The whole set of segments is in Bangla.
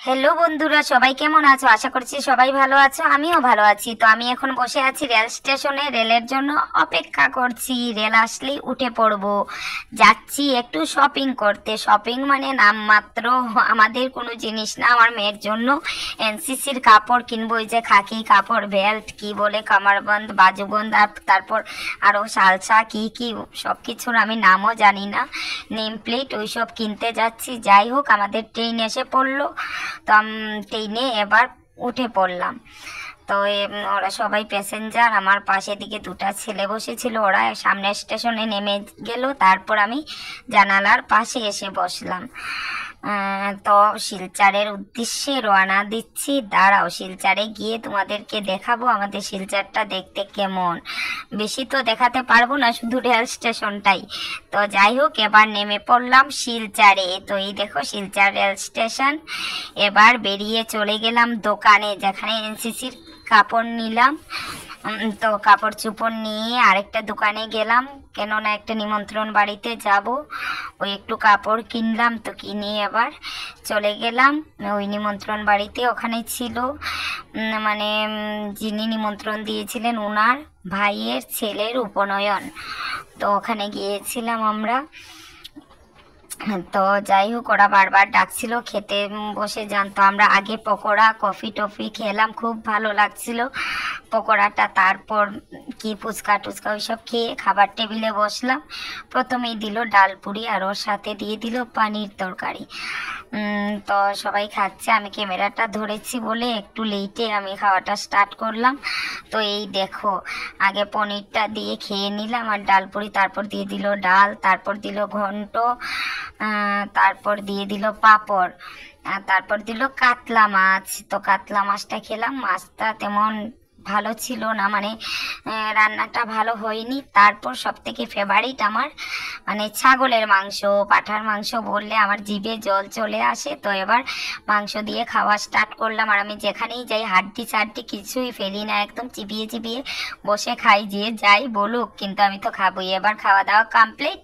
হ্যালো বন্ধুরা, সবাই কেমন আছো? আশা করছি সবাই ভালো আছো, আমিও ভালো আছি। তো আমি এখন বসে আছি রেল স্টেশনে, রেলের জন্য অপেক্ষা করছি। রেল আসলেই উঠে পড়বো। যাচ্ছি একটু শপিং করতে। শপিং মানে নামমাত্র, আমাদের কোনো জিনিস না। আমার মেয়ের জন্য এনসিসির কাপড় কিনবো, এই যে খাকি কাপড়, বেল্ট কি বলে, কামারবন্ধ, বাজুবন্ধ, আর তারপর আরও সালসা কি কি সব কিছুর আমি নামও জানি না, নেম প্লেট, ওইসব কিনতে যাচ্ছি। যাই হোক, আমাদের ট্রেন এসে পড়লো। তো ট্রেনে এবার উঠে পড়লাম। তো ওরা সবাই প্যাসেঞ্জার। আমার পাশে দিকে দুটা ছেলে বসেছিল, ওরা সামনের স্টেশনে নেমে গেল। তারপর আমি জানালার পাশে এসে বসলাম। তো শিলচরের উদ্দেশ্যে রওনা দিচ্ছি। দাঁড়াও, শিলচরে গিয়ে তোমাদেরকে দেখাবো আমাদের শিলচরটা দেখতে কেমন। বেশি তো দেখাতে পারবো না, শুধু রেল স্টেশনটাই। তো যাই হোক, এবার নেমে পড়লাম শিলচরে। তো এই দেখো শিলচর রেল স্টেশন। এবার বেরিয়ে চলে গেলাম দোকানে, যেখানে এনসিসির কাপড় নিলাম। তো কাপড় চোপড় নিয়ে আরেকটা দোকানে গেলাম, কেননা একটা নিমন্ত্রণ বাড়িতে যাব। ওই একটু কাপড় কিনলাম। তো কিনে এবার চলে গেলাম ওই নিমন্ত্রণ বাড়িতে। ওখানে ছিল মানে যিনি নিমন্ত্রণ দিয়েছিলেন ওনার ভাইয়ের ছেলের উপনয়ন। তো ওখানে গিয়েছিলাম আমরা। তো যাই হোক, ওরা বারবার ডাকছিল খেতে বসে যান। তো আমরা আগে পকোড়া কফি টফি খেলাম, খুব ভালো লাগছিল পকোড়াটা। তারপর কি ফুচকা টুচকা ওইসব খেয়ে খাবার টেবিলে বসলাম। প্রথমেই দিল ডাল পুরি, আর ওর সাথে দিয়ে দিল পানির তরকারি। তো সবাই খাচ্ছে, আমি ক্যামেরাটা ধরেছি বলে একটু লেটে আমি খাওয়াটা স্টার্ট করলাম। তো এই দেখো, আগে পনিরটা দিয়ে খেয়ে নিলাম আর ডাল পুরি, তারপর দিয়ে দিল ডাল, তারপর দিল ঘন্ট, তারপর দিয়ে দিল পাঁপড়, তারপর দিল কাতলা মাছ। তো কাতলা মাছটা খেলাম, মাছটা তেমন ভালো ছিল না, মানে রান্নাটা ভালো হয়নি। তারপর সব থেকে ফেভারিট আমার মানে ছাগলের মাংস, পাঁঠার মাংস বললে আমার জিভে জল চলে আসে। তো এবার মাংস দিয়ে খাওয়া স্টার্ট করলাম। আর আমি যেখানেই যাই হাড্ডি সাড্ডি কিছুই ফেলি না, একদম চিবিয়ে চিবিয়ে বসে খাই, যে যাই বলুক, কিন্তু আমি তো খাবোই। এবার খাওয়া দাওয়া কমপ্লিট,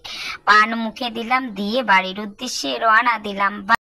পান মুখে দিলাম, দিয়ে বাড়ির উদ্দেশ্যে রওনা দিলাম।